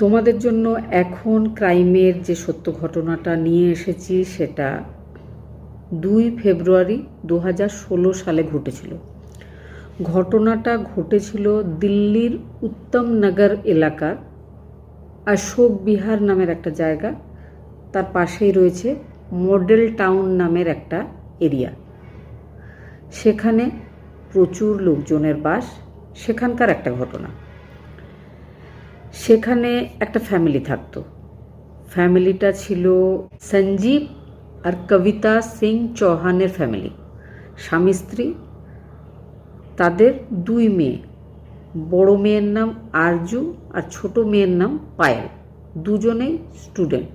তোমাদের জন্য এখন ক্রাইমের যে সত্য ঘটনাটা নিয়ে এসেছি সেটা 2 ফেব্রুয়ারি 2016 সালে ঘটেছিল। ঘটনাটা ঘটেছিল দিল্লির উত্তম নগর এলাকার অশোক বিহার নামের একটা জায়গা, তার পাশেই রয়েছে মডেল টাউন নামের একটা এরিয়া। সেখানে প্রচুর লোকজনের বাস। সেখানকার একটা ঘটনা, সেখানে একটা ফ্যামিলি থাকতো। ফ্যামিলিটা ছিল সঞ্জীব আর কবিতা সিং চৌহানের ফ্যামিলি, স্বামী স্ত্রী। তাদের 2 মেয়ে, বড় মেয়ের নাম আরজু আর ছোট মেয়ের নাম পায়েল, দুজনেই স্টুডেন্ট।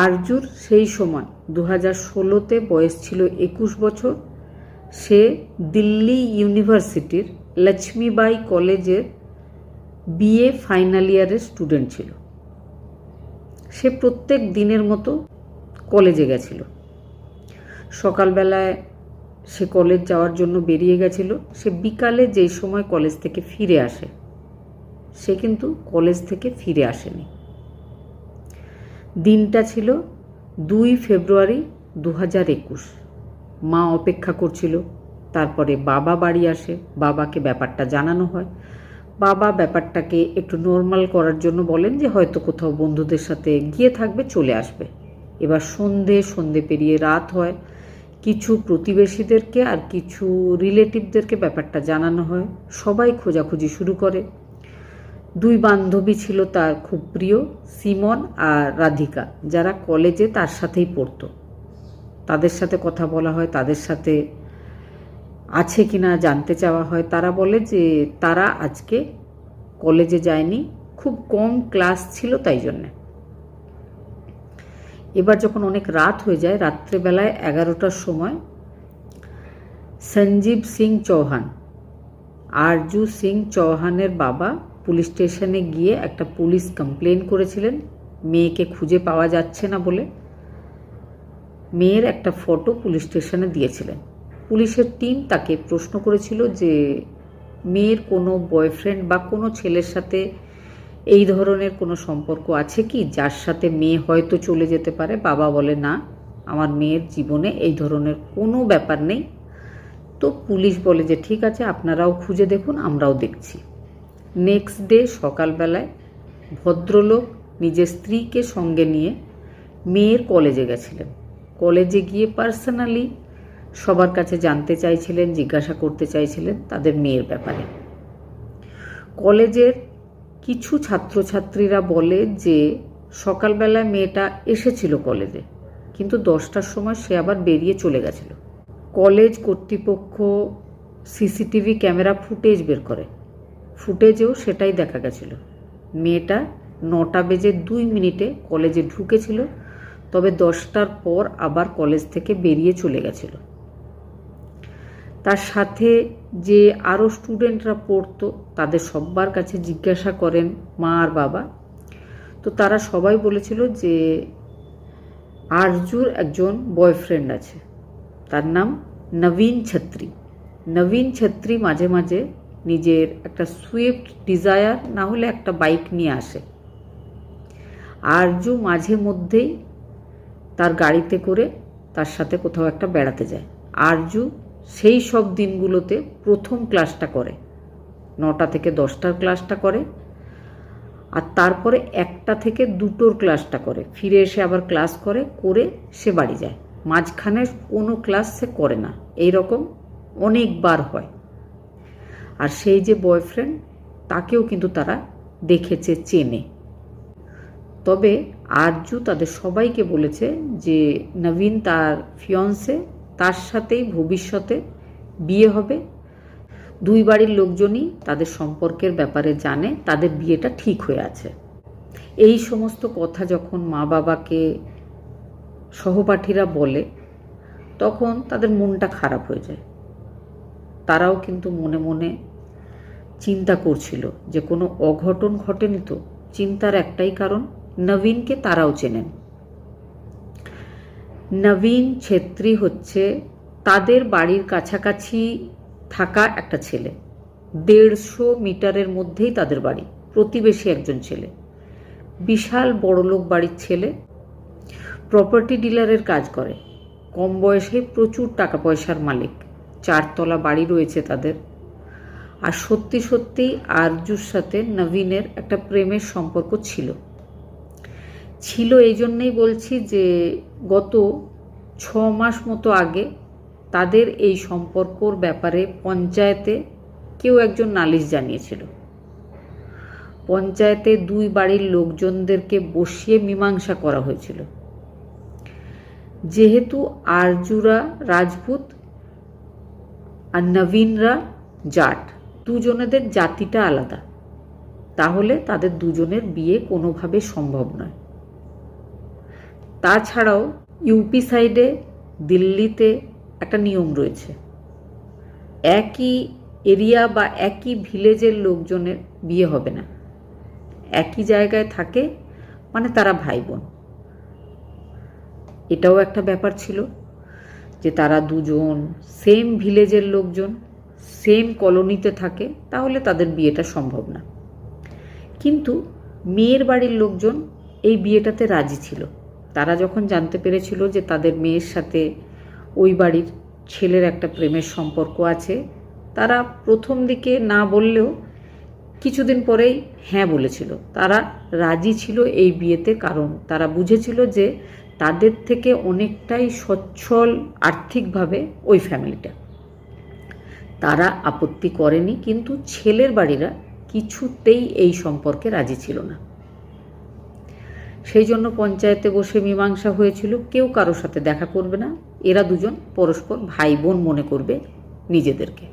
আরজুর সেই সময় 2016তে বয়স ছিল 21 বছর। সে দিল্লি ইউনিভার্সিটির লক্ষ্মীবাই কলেজের বিএ ফাইনাল ইয়ারের স্টুডেন্ট ছিল। সে প্রত্যেক দিনের মতো কলেজে গেছিল। সকালবেলায় সে কলেজ যাওয়ার জন্য বেরিয়ে গেছিল। সে বিকালে যেই সময় কলেজ থেকে ফিরে আসে, সে কিন্তু কলেজ থেকে ফিরে আসেনি। দিনটা ছিল 2 ফেব্রুয়ারি 2021। মা অপেক্ষা করছিল। তারপরে বাবা বাড়ি আসে, বাবাকে ব্যাপারটা জানানো হয়। বাবা ব্যাপারটাকে একটু নর্মাল করার জন্য বলেন যে হয়তো কোথাও বন্ধুদের সাথে গিয়ে থাকবে, চলে আসবে। এবার সন্ধে পেরিয়ে রাত হয়। কিছু প্রতিবেশীদেরকে আর কিছু রিলেটিভদেরকে ব্যাপারটা জানানো হয়। সবাই খোঁজাখুঁজি শুরু করে। 2 বান্ধবী ছিল তার খুব প্রিয়, সিমন আর রাধিকা, যারা কলেজে তার সাথেই পড়তো। তাদের সাথে কথা বলা হয়, তাদের সাথে আছে কিনা জানতে চাওয়া হয়। তারা বলে যে তারা আজকে কলেজে যায়নি, খুব কম ক্লাস ছিল তাই জন্যে। এবার যখন অনেক রাত হয়ে যায়, রাত্রেবেলায় 11টার সময় সঞ্জীব সিং চৌহান, আরজু সিং চৌহানের বাবা, পুলিশ স্টেশনে গিয়ে একটা পুলিশ কমপ্লেন করেছিলেন মেয়েকে খুঁজে পাওয়া যাচ্ছে না বলে। মেয়ের একটা ফটো পুলিশ স্টেশনে দিয়েছিলেন। পুলিশের টিম তাকে প্রশ্ন করেছিল যে মেয়ের কোনো বয়ফ্রেন্ড বা কোনো ছেলের সাথে এই ধরনের কোনো সম্পর্ক আছে কি, যার সাথে মেয়ে হয়তো চলে যেতে পারে। বাবা বলে না, আমার মেয়ের জীবনে এই ধরনের কোনো ব্যাপার নেই। তো পুলিশ বলে যে ঠিক আছে, আপনারাও খুঁজে দেখুন, আমরাও দেখছি। নেক্সট ডে সকালবেলায় ভদ্রলোক নিজের স্ত্রীকে সঙ্গে নিয়ে মেয়ের কলেজে গেছিলেন। কলেজে গিয়ে পার্সোনালি সবার কাছে জানতে চাইছিলেন, জিজ্ঞাসা করতে চাইছিলেন তাদের মেয়ের ব্যাপারে। কলেজের কিছু ছাত্রছাত্রীরা বলে যে সকালবেলায় মেয়েটা এসেছিল কলেজে, কিন্তু 10টার সময় সে আবার বেরিয়ে চলে গেছিল। কলেজ কর্তৃপক্ষ সিসিটিভি ক্যামেরা ফুটেজ বের করে। ফুটেজেও সেটাই দেখা গেছিল। মেয়েটা 9:02 কলেজে ঢুকেছিল, তবে 10টার পর আবার কলেজ থেকে বেরিয়ে চলে গেছিল। তার সাথে যে আরও স্টুডেন্টরা পড়তো তাদের সবার কাছে জিজ্ঞাসা করেন মা আর বাবা। তো তারা সবাই বলেছিল যে আরজুর একজন বয়ফ্রেন্ড আছে, তার নাম নবীন ছত্রী। নবীন ছত্রী মাঝে মাঝে নিজের একটা সুইফট ডিজায়ার না হলে একটা বাইক নিয়ে আসে। আরজু মাঝে মধ্যেই তার গাড়িতে করে তার সাথে কোথাও একটা বেড়াতে যায়। আরজু সেই সব দিনগুলোতে প্রথম ক্লাসটা করে, 9টা থেকে 10টার ক্লাসটা করে, আর তারপরে 1টা থেকে 2টোর ক্লাসটা করে। ফিরে এসে আবার ক্লাস করে সে বাড়ি যায়। মাঝখানে কোনো ক্লাস সে করে না। এই রকম অনেকবার হয়। আর সেই যে বয়ফ্রেন্ড, তাকেও কিন্তু তারা দেখেছে, চেনে। তবে আরজু তাদের সবাইকে বলেছে যে নবীন তার ফিয়ন্সে, তার সাথেই ভবিষ্যতে বিয়ে হবে। 2 বাড়ির লোকজনই তাদের সম্পর্কের ব্যাপারে জানে, তাদের বিয়েটা ঠিক হয়ে আছে। এই সমস্ত কথা যখন মা বাবাকে সহপাঠীরা বলে, তখন তাদের মনটা খারাপ হয়ে যায়। তারাও কিন্তু মনে মনে চিন্তা করছিল যে কোনো অঘটন ঘটেনি তো। চিন্তার একটাই কারণ, নবীনকে তারাও চেনেন। নবীন ছেত্রী হচ্ছে তাদের বাড়ির কাছাকাছি থাকা একটা ছেলে। 150 মিটারের মধ্যেই তাদের বাড়ি, প্রতিবেশী একজন ছেলে। বিশাল বড়লোক বাড়ির ছেলে, প্রপার্টি ডিলারের কাজ করে, কম বয়সে প্রচুর টাকা পয়সার মালিক, 4 তলা বাড়ি রয়েছে তাদের। আর সত্যি সত্যিই আরজুর সাথে নবীনের একটা প্রেমের সম্পর্ক ছিল। এই জন্যেই বলছি যে গত 6 মাস মতো আগে তাদের এই সম্পর্কর ব্যাপারে পঞ্চায়েতে কেউ একজন নালিশ জানিয়েছিল। পঞ্চায়েতে 2 বাড়ির লোকজনদেরকে বসিয়ে মীমাংসা করা হয়েছিল। যেহেতু আরজুরা রাজপুত আর নবীনরা জাট, দুজনেদের জাতিটা আলাদা, তাহলে তাদের দুজনের বিয়ে কোনোভাবে সম্ভব নয়। তাছাড়াও ইউপি সাইডে, দিল্লিতে একটা নিয়ম রয়েছে, একই এরিয়া বা একই ভিলেজের লোকজনের বিয়ে হবে না। একই জায়গায় থাকে মানে তারা ভাই বোন। এটাও একটা ব্যাপার ছিল যে তারা দুজন সেম ভিলেজের লোকজন, সেম কলোনিতে থাকে, তাহলে তাদের বিয়েটা সম্ভব না। কিন্তু মেয়ের বাড়ির লোকজন এই বিয়েটাতে রাজি ছিল। তারা যখন জানতে পেরেছিল যে তাদের মেয়ের সাথে ওই বাড়ির ছেলের একটা প্রেমের সম্পর্ক আছে, তারা প্রথম দিকে না বললেও কিছুদিন পরেই হ্যাঁ বলেছিল। তারা রাজি ছিল এই বিয়েতে, কারণ তারা বুঝেছিল যে তাদের থেকে অনেকটাই সচ্ছল আর্থিকভাবে ওই ফ্যামিলিটা। তারা আপত্তি করেনি, কিন্তু ছেলের বাড়িরা কিছুতেই এই সম্পর্কে রাজি ছিল না। সেই জন্য পঞ্চায়েতে বসে মীমাংসা হয়েছিল, কেউ কারোর সাথে দেখা করবে না, এরা দুজন পরস্পর ভাই বোন মনে করবে নিজেদেরকে।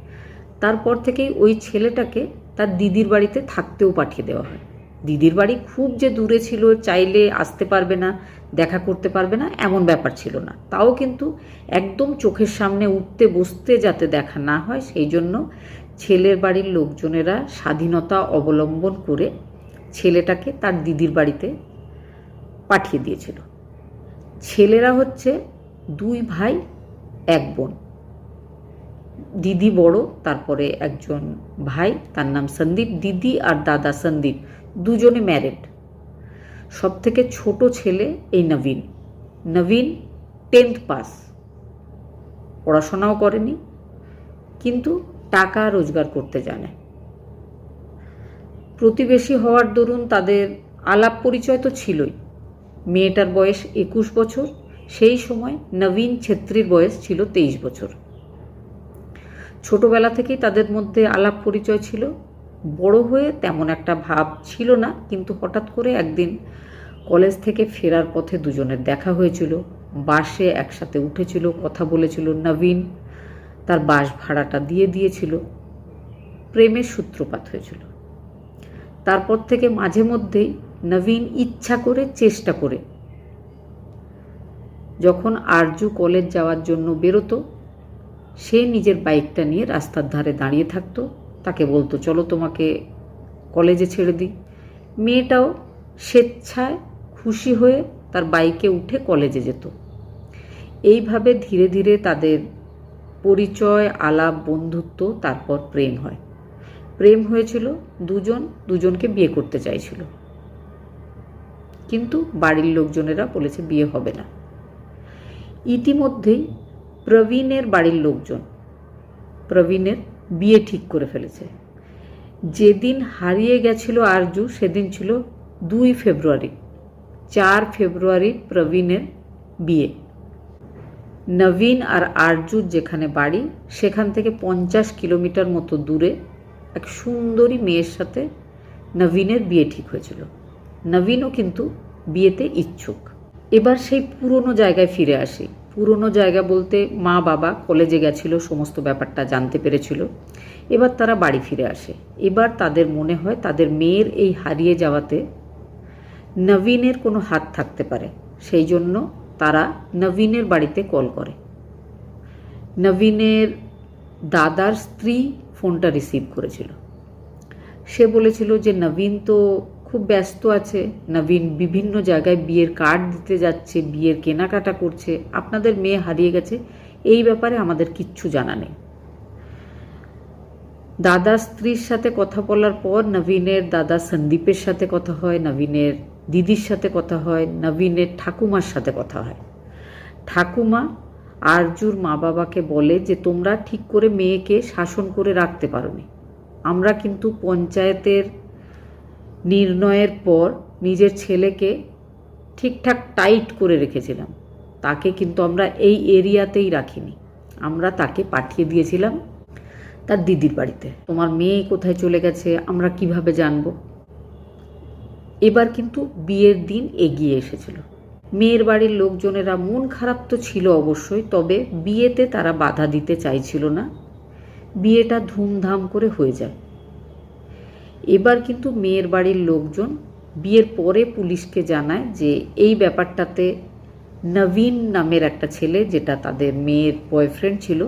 তারপর থেকেই ওই ছেলেটাকে তার দিদির বাড়িতে থাকতেও পাঠিয়ে দেওয়া হয়। দিদির বাড়ি খুব যে দূরে ছিল, চাইলে আসতে পারবে না, দেখা করতে পারবে না, এমন ব্যাপার ছিল না। তাও কিন্তু একদম চোখের সামনে উঠতে বসতে যাতে দেখা না হয়, সেই জন্য ছেলের বাড়ির লোকজনেরা স্বাধীনতা অবলম্বন করে ছেলেটাকে তার দিদির বাড়িতে পাঠিয়ে দিয়েছিল। ছেলেরা হচ্ছে 2 ভাই 1 বোন। দিদি বড়, তারপরে একজন ভাই, তার নাম সন্দীপ। দিদি আর দাদা সন্দীপ দুজনে ম্যারিড। সব থেকে ছোট ছেলে এই নবীন। 10th পাস, পড়াশোনাও করেনি, কিন্তু টাকা রোজগার করতে জানে। প্রতিবেশী হওয়ার দরুন তাদের আলাপ পরিচয় তো ছিলই। মেয়েটার বয়স 21 বছর, সেই সময় নবীন ছেত্রীর বয়স ছিল 23 বছর। ছোটবেলা থেকেই তাদের মধ্যে আলাপ পরিচয় ছিল। বড় হয়ে তেমন একটা ভাব ছিল না, কিন্তু হঠাৎ করে একদিন কলেজ থেকে ফেরার পথে দুজনের দেখা হয়েছিল। বাসে একসাথে উঠেছিল, কথা বলেছিল। নবীন তার বাস ভাড়াটা দিয়ে দিয়েছিল। প্রেমের সূত্রপাত হয়েছিল। তারপর থেকে মাঝে মধ্যেই নবীন ইচ্ছা করে, চেষ্টা করে, যখন আরজু কলেজ যাওয়ার জন্য বেরোতো, সে নিজের বাইকটা নিয়ে রাস্তার ধারে দাঁড়িয়ে থাকতো। তাকে বলতো, চলো তোমাকে কলেজে ছেড়ে দিই। মেয়েটাও স্বেচ্ছায় খুশি হয়ে তার বাইকে উঠে কলেজে যেত। এইভাবে ধীরে ধীরে তাদের পরিচয়, আলাপ, বন্ধুত্ব, তারপর প্রেম হয়। প্রেম হয়েছিল, দুজন দুজনকে বিয়ে করতে চাইছিল, কিন্তু বাড়ির লোকজনেরা বলেছে বিয়ে হবে না। ইতিমধ্যেই প্রবীণের বাড়ির লোকজন প্রবীণের বিয়ে ঠিক করে ফেলেছে। যেদিন হারিয়ে গেছিল আরজু, সেদিন ছিল 2 ফেব্রুয়ারি। 4 ফেব্রুয়ারি প্রবীণের বিয়ে। নবীন আর আরজুর যেখানে বাড়ি, সেখান থেকে 50 কিলোমিটার মতো দূরে এক সুন্দরী মেয়ের সাথে নবীনের বিয়ে ঠিক হয়েছিল। নবীনও কিন্তু বিয়েতে ইচ্ছুক। এবার সেই পুরনো জায়গায় ফিরে আসি। পুরনো জায়গা বলতে মা বাবা কলেজে গেছিল, সমস্ত ব্যাপারটা জানতে পেরেছিল। এবার তারা বাড়ি ফিরে আসে। এবার তাদের মনে হয় তাদের মেয়ের এই হারিয়ে যাওয়াতে নবীনের কোনো হাত থাকতে পারে। সেই জন্য তারা নবীনের বাড়িতে কল করে। নবীনের দাদার স্ত্রী ফোনটা রিসিভ করেছিল। সে বলেছিল যে নবীন তো খুব ব্যস্ত আছে, নবীন বিভিন্ন জায়গায় বিয়ের কার্ড দিতে যাচ্ছে, বিয়ের কেনাকাটা করছে, আপনাদের মেয়ে হারিয়ে গেছে, এই ব্যাপারে আমাদের কিচ্ছু জানা নেই। দাদা স্ত্রীর সাথে কথা বলার পর নবীনের দাদা সন্দীপের সাথে কথা হয়, নবীনের দিদির সাথে কথা হয়, নবীনের ঠাকুমার সাথে কথা হয়। ঠাকুমা আরজুর মা বাবাকে বলে যে তোমরা ঠিক করে মেয়েকে শাসন করে রাখতে পারোনি। আমরা কিন্তু পঞ্চায়েতের নির্ণয়ের পর নিজের ছেলেকে ঠিকঠাক টাইট করে রেখেছিলাম, তাকে কিন্তু আমরা এই এরিয়াতেই রাখিনি, আমরা তাকে পাঠিয়ে দিয়েছিলাম তার দিদির বাড়িতে। তোমার মেয়ে কোথায় চলে গেছে আমরা কিভাবে জানবো? এবার কিন্তু বিয়ের দিন এগিয়ে এসেছিল। মেয়ের বাড়ির লোকজনেরা মন খারাপ তো ছিল অবশ্যই, তবে বিয়েতে তারা বাধা দিতে চাইছিল না, বিয়েটা ধুমধাম করে হয়ে যায়। এবার কিন্তু মেয়ের বাড়ির লোকজন বিয়ের পরে পুলিশকে জানায় যে এই ব্যাপারটাতে নবীন নামের একটা ছেলে, যেটা তাদের মেয়ের বয়ফ্রেন্ড ছিল,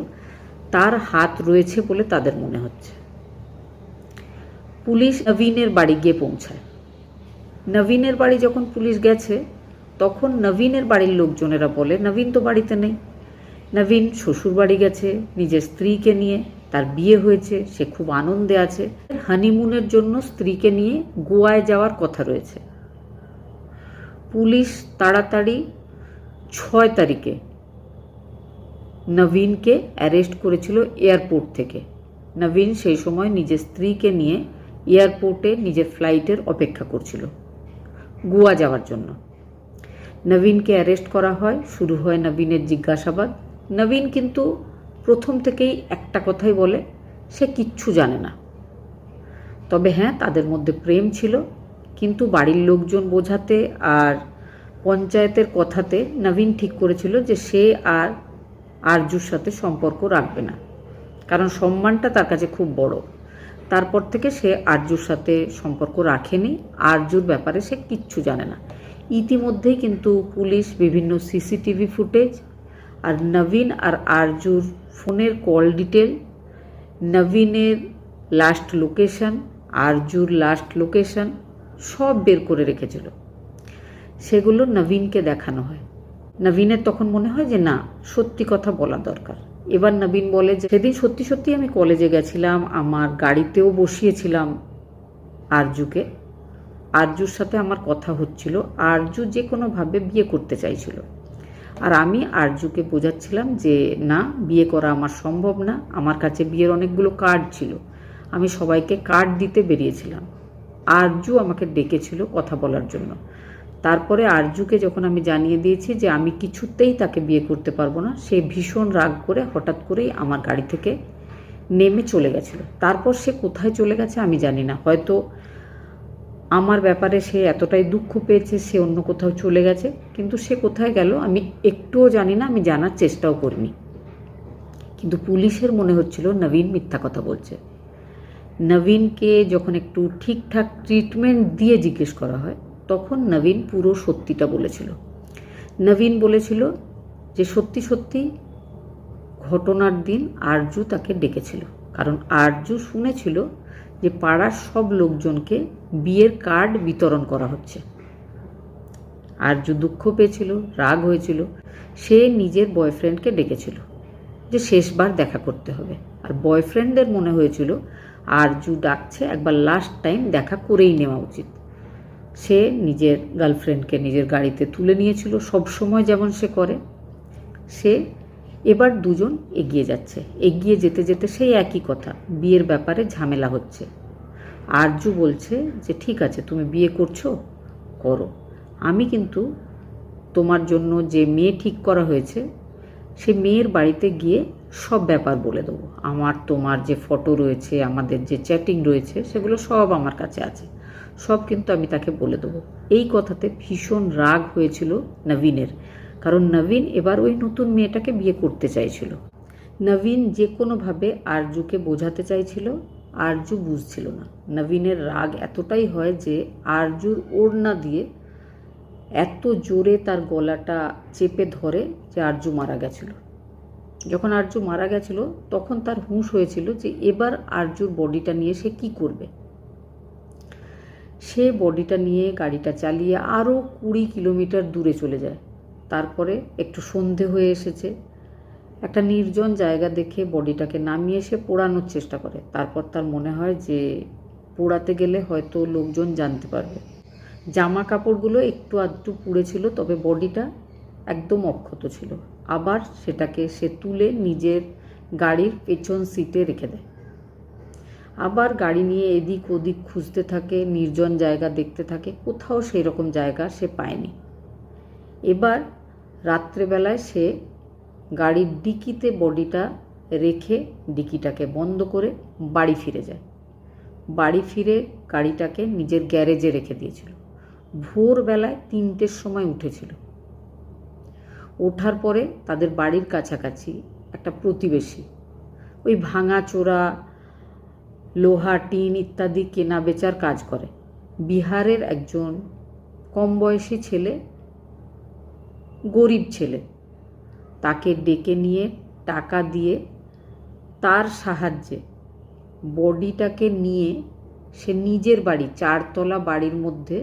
তার হাত রয়েছে বলে তাদের মনে হচ্ছে। পুলিশ নবীনের বাড়ি গিয়ে পৌঁছায়। নবীনের বাড়ি যখন পুলিশ গেছে তখন নবীনের বাড়ির লোকজনেরা বলে নবীন তো বাড়িতে নেই, নবীন শ্বশুর বাড়ি গেছে নিজের স্ত্রীকে নিয়ে, তার বিয়ে হয়েছে, সে খুব আনন্দে আছে, হানিমুনের জন্য স্ত্রীকে নিয়ে গোয়ায় যাওয়ার কথা রয়েছে। পুলিশ তাড়াতাড়ি 6 তারিখে নবীনকে অ্যারেস্ট করেছিল এয়ারপোর্ট থেকে। নবীন সেই সময় নিজের স্ত্রীকে নিয়ে এয়ারপোর্টে নিজের ফ্লাইটের অপেক্ষা করছিল গোয়া যাওয়ার জন্য। নবীনকে অ্যারেস্ট করা হয়, শুরু হয় নবীনের জিজ্ঞাসাবাদ। নবীন কিন্তু প্রথম থেকেই একটা কথাই বলে, সে কিচ্ছু জানে না। তবে হ্যাঁ, তাদের মধ্যে প্রেম ছিল, কিন্তু বাড়ির লোকজন বোঝাতে আর পঞ্চায়েতের কথাতে নবীন ঠিক করেছিল যে সে আর আরজুর সাথে সম্পর্ক রাখবে না, কারণ সম্মানটা তার কাছে খুব বড়। তারপর থেকে সে আরজুর সাথে সম্পর্ক রাখেনি, আরজুর ব্যাপারে সে কিচ্ছু জানে না। ইতিমধ্যেই কিন্তু পুলিশ বিভিন্ন সিসিটিভি ফুটেজ আর নবীন আর আরজুর ফোনের কল ডিটেল, নবীনের লাস্ট লোকেশন, আরজুর লাস্ট লোকেশন সব বের করে রেখেছিল। সেগুলো নবীনকে দেখানো হয়। নবীনের তখন মনে হয় যে না, সত্যি কথা বলা দরকার। এবার নবীন বলে যে সেদিন সত্যি সত্যি আমি কলেজে গেছিলাম, আমার গাড়িতেও বসিয়েছিলাম আরজুকে, আরজুর সাথে আমার কথা হচ্ছিল, আরজু যে কোনোভাবে বিয়ে করতে চাইছিল, আর আমি আরজুকে বোঝাচ্ছিলাম যে না, বিয়ে করা আমার সম্ভব না, আমার কাছে বিয়ের অনেকগুলো কার্ড ছিল, আমি সবাইকে কার্ড দিতে বেরিয়েছিলাম। আরজু আমাকে ডেকেছিল কথা বলার জন্য। তারপরে আরজুকে যখন আমি জানিয়ে দিয়েছি যে আমি কিছুতেই তাকে বিয়ে করতে পারবো না, সে ভীষণ রাগ করে হঠাৎ করেই আমার গাড়ি থেকে নেমে চলে গেছিল। তারপর সে কোথায় চলে গেছে আমি জানি না, হয়তো আমার ব্যাপারে সে এতটাই দুঃখ পেয়েছে সে অন্য কোথাও চলে গেছে, কিন্তু সে কোথায় গেল আমি একটুও জানি না, আমি জানার চেষ্টাও করিনি। কিন্তু পুলিশের মনে হচ্ছিল নবীন মিথ্যা কথা বলছে। নবীনকে যখন একটু ঠিকঠাক ট্রিটমেন্ট দিয়ে জিজ্ঞেস করা হয় তখন নবীন পুরো সত্যিটা বলেছিল। নবীন বলেছিল যে সত্যি সত্যি ঘটনার দিন আরজু তাকে ডেকেছিল, কারণ আরজু শুনেছিল যে পাড়ার সব লোকজনকে বিয়ের কার্ড বিতরণ করা হচ্ছে। আরজু দুঃখ পেয়েছিল, রাগ হয়েছিল, সে নিজের বয়ফ্রেন্ডকে ডেকেছিল যে শেষবার দেখা করতে হবে, আর বয়ফ্রেন্ডের মনে হয়েছিল আরজু ডাকছে, একবার লাস্ট টাইম দেখা করেই নেওয়া উচিত। সে নিজের গার্লফ্রেন্ডকে নিজের গাড়িতে তুলে নিয়েছিল, সব সময় যেমন সে করে। সে এবার দুজন এগিয়ে যাচ্ছে, এগিয়ে যেতে যেতে সেই একই কথা, বিয়ের ব্যাপারে ঝামেলা হচ্ছে। আরজু বলছে যে ঠিক আছে, তুমি বিয়ে করছো করো, আমি কিন্তু তোমার জন্য যে মেয়ে ঠিক করা হয়েছে সে মেয়ের বাড়িতে গিয়ে সব ব্যাপার বলে দেবো, আমার তোমার যে ফটো রয়েছে, আমাদের যে চ্যাটিং রয়েছে, সেগুলো সব আমার কাছে আছে, সব কিন্তু আমি তাকে বলে দেবো। এই কথাতে ভীষণ রাগ হয়েছিল নবীনের, কারণ নবীন এবার ওই নতুন মেয়েটাকে বিয়ে করতে চাইছিল। নবীন যে কোনোভাবে আরজুকে বোঝাতে চাইছিল, আরজু বুঝছিল না। নবীনের রাগ এতটাই হয় যে আরজুর ওড়না দিয়ে এত জোরে তার গলাটা চেপে ধরে যে আরজু মারা গেছিল। যখন আরজু মারা গেছিল তখন তার হুঁশ হয়েছিল যে এবার আরজুর বডিটা নিয়ে সে কি করবে। সে বডিটা নিয়ে গাড়িটা চালিয়ে আরও 20 কিলোমিটার দূরে চলে যায়। তারপরে একটু সন্ধে হয়ে এসেছে, একটা নির্জন জায়গা দেখে বডিটাকে নামিয়ে সে পোড়ানোর চেষ্টা করে। তারপর তার মনে হয় যে পোড়াতে গেলে হয়তো লোকজন জানতে পারবে, জামা কাপড়গুলো একটু আধটু পুড়েছিল, তবে বডিটা একদম অক্ষত ছিল। আবার সেটাকে সে তুলে নিজের গাড়ির পেছন সিটে রেখে দেয়। আবার গাড়ি নিয়ে এদিক ওদিক খুঁজতে থাকে, নির্জন জায়গা দেখতে থাকে, কোথাও সেই রকম জায়গা সে পায়নি। এবার রাত্রেবেলায় সে গাড়ির ডিকিতে বডিটা রেখে ডিকিটাকে বন্ধ করে বাড়ি ফিরে যায়। বাড়ি ফিরে গাড়িটাকে নিজের গ্যারেজে রেখে দিয়েছিল। ভোরবেলায় 3টের সময় উঠেছিল। ওঠার পরে তাদের বাড়ির কাছাকাছি একটা প্রতিবেশী ওই ভাঙাচোরা লোহা টিন ইত্যাদি কেনা বেচার কাজ করে। বিহারের একজন কম বয়সী ছেলে, গরিব ছেলে, তাকে ডেকে নিয়ে টাকা দিয়ে তার সাহায্যে বডিটাকে নিয়ে সে নিজের বাড়ি, 4তলা বাড়ির মধ্যে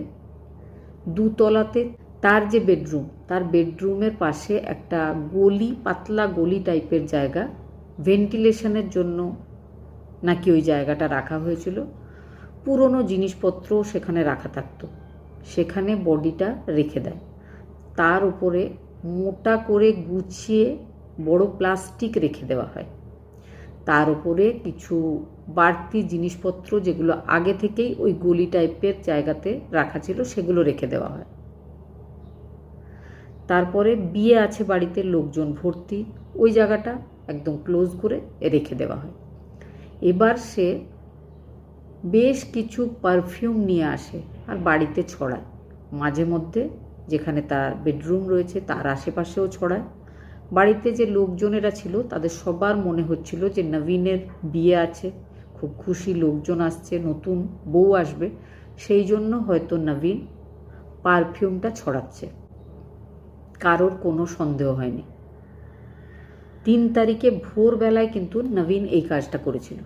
2তলাতে তার যে বেডরুম, তার বেডরুমের পাশে একটা গলি, পাতলা গলি টাইপের জায়গা, ভেন্টিলেশনের জন্য নাকি ওই জায়গাটা রাখা হয়েছিল। পুরনো জিনিসপত্রও সেখানে রাখা থাকতো। সেখানে বডিটা রেখে দেয়। তার উপরে মোটা করে গুছিয়ে বড় প্লাস্টিক রেখে দেওয়া হয়। তার উপরে কিছু বাড়তি জিনিসপত্র যেগুলো আগে থেকেই ওই গলি টাইপের জায়গাতে রাখা ছিল সেগুলো রেখে দেওয়া হয়। তারপরে বিয়ে আছে বাড়িতে, লোকজন ভর্তি, ওই জায়গাটা একদম ক্লোজ করে রেখে দেওয়া হয়। এবার সে বেশ কিছু পারফিউম নিয়ে আসে আর বাড়িতে ছড়ায়। মাঝে মধ্যে যেখানে তার বেডরুম রয়েছে তার আশেপাশেও ছড়ায়। বাড়িতে যে লোকজনেরা ছিল তাদের সবার মনে হচ্ছিল যে নবীনের বিয়ে আছে, খুব খুশি, লোকজন আসছে, নতুন বউ আসবে, সেই জন্য হয়তো নবীন পারফিউমটা ছড়াচ্ছে। কারোর কোনো সন্দেহ হয়নি। 3 তারিখে ভোরবেলায় কিন্তু নবীন এই কাজটা করেছিল।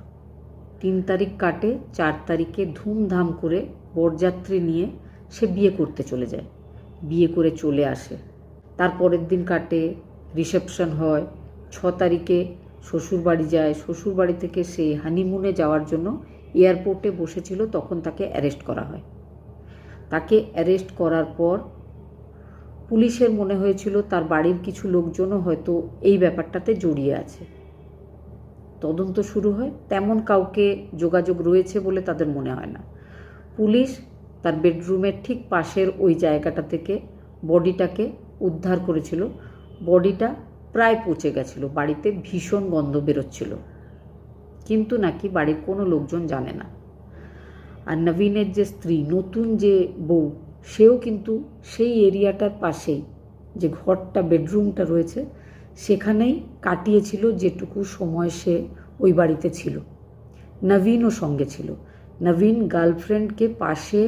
3 তারিখ কাটে, 4 তারিখে ধুমধাম করে বরযাত্রী নিয়ে সে বিয়ে করতে চলে যায়। বিয়ে করে চলে আসে। তার পরের দিন কাটে, রিসেপশন হয়। 6 তারিখে শ্বশুরবাড়ি যায়। শ্বশুরবাড়ি থেকে সে হানিমুনে যাওয়ার জন্য এয়ারপোর্টে বসেছিল, তখন তাকে অ্যারেস্ট করা হয়। তাকে অ্যারেস্ট করার পর পুলিশের মনে হয়েছিল তার বাড়ির কিছু লোকজনও হয়তো এই ব্যাপারটাতে জড়িয়ে আছে। তদন্ত শুরু হয়। তেমন কাউকে যোগাযোগ রয়েছে বলে তাদের মনে হয় না। পুলিশ তার বেডরুমের ঠিক পাশের ওই জায়গাটা থেকে বডিটাকে উদ্ধার করেছিল। বডিটা প্রায় পচে গেছিল, বাড়িতে ভীষণ গন্ধ বেরোচ্ছিল, কিন্তু নাকি বাড়ির কোনো লোকজন জানে না। আর নবীনের যে স্ত্রী, নতুন যে বউ, সেও কিন্তু সেই এরিয়াটার পাশেই যে ঘরটা, বেডরুমটা রয়েছে, সেখানেই কাটিয়েছিল যেটুকু সময় সে ওই বাড়িতে ছিল। নবীনও সঙ্গে ছিল। নবীন গার্লফ্রেন্ডকে পাশে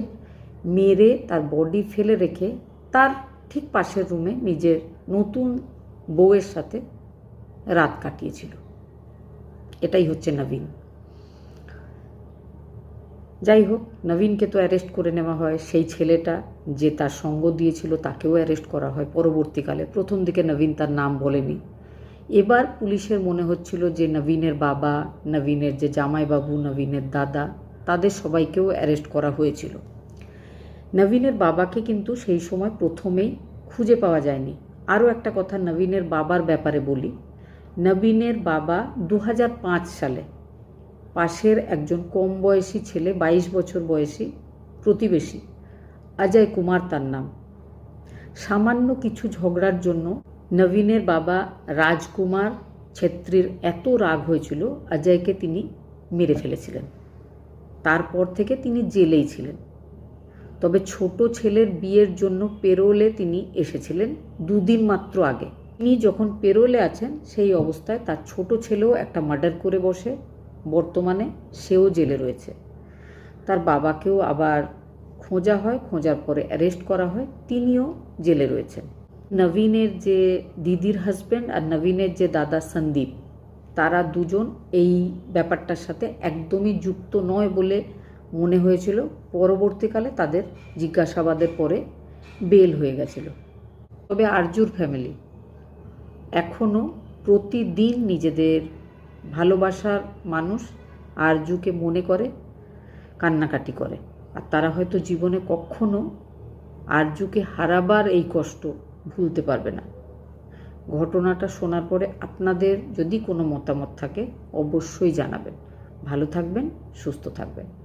মেরে তার বডি ফেলে রেখে তার ঠিক পাশের রুমে নিজের নতুন বউয়ের সাথে রাত কাটিয়েছিল। এটাই হচ্ছে নবীন। যাই হোক, নবীনকে তো অ্যারেস্ট করে নেওয়া হয়। সেই ছেলেটা যে তার সঙ্গ দিয়েছিল তাকেও অ্যারেস্ট করা হয় পরবর্তীকালে। প্রথম দিকে নবীন তার নাম বলেনি। এবার পুলিশের মনে হচ্ছিল যে নবীনের বাবা, নবীনের যে জামাইবাবু, নবীনের দাদা, তাদের সবাইকেও অ্যারেস্ট করা হয়েছিল। নবীনের বাবাকে কিন্তু সেই সময় প্রথমেই খুঁজে পাওয়া যায়নি। আরও একটা কথা নবীনের বাবার ব্যাপারে বলি। নবীনের বাবা 2005 সালে পাশের একজন কম বয়সী ছেলে, 22 বছর বয়সী প্রতিবেশী, অজয় কুমার তার নাম, সামান্য কিছু ঝগড়ার জন্য নবীনের বাবা রাজকুমার ছেত্রীর এত রাগ হয়েছিল, অজয়কে তিনি মেরে ফেলেছিলেন। তারপর থেকে তিনি জেলেই ছিলেন। তবে ছোট ছেলের বিয়ের জন্য পেরোলে তিনি এসেছিলেন 2 দিন মাত্র আগে। তিনি যখন পেরোলে আছেন সেই অবস্থায় তার ছোট ছেলেও একটা মার্ডার করে বসে, বর্তমানে সেও জেলে রয়েছে। তার বাবাকেও আবার খোঁজা হয়, খোঁজার পরে অ্যারেস্ট করা হয়, তিনিও জেলে রয়েছেন। নবীনের যে দিদির হাজব্যান্ড আর নবীনের যে দাদা সন্দীপ, তারা দুজন এই ব্যাপারটার সাথে একদমই যুক্ত নয় বলে মনে হয়েছিল। পরবর্তীকালে তাদের জিজ্ঞাসাবাদের পরে বেল হয়ে গেছিল। তবে আরজুর ফ্যামিলি এখনও প্রতিদিন নিজেদের ভালোবাসার মানুষ আরজুকে মনে করে, কান্নাকাটি করে। আর তারা হয়তো জীবনে কখনো আরজুকে হারাবার এই কষ্ট ভুলতে পারবে না। ঘটনাটা শোনার পরে আপনাদের যদি কোনো মতামত থাকে অবশ্যই জানাবেন। ভালো থাকবেন, সুস্থ থাকবেন।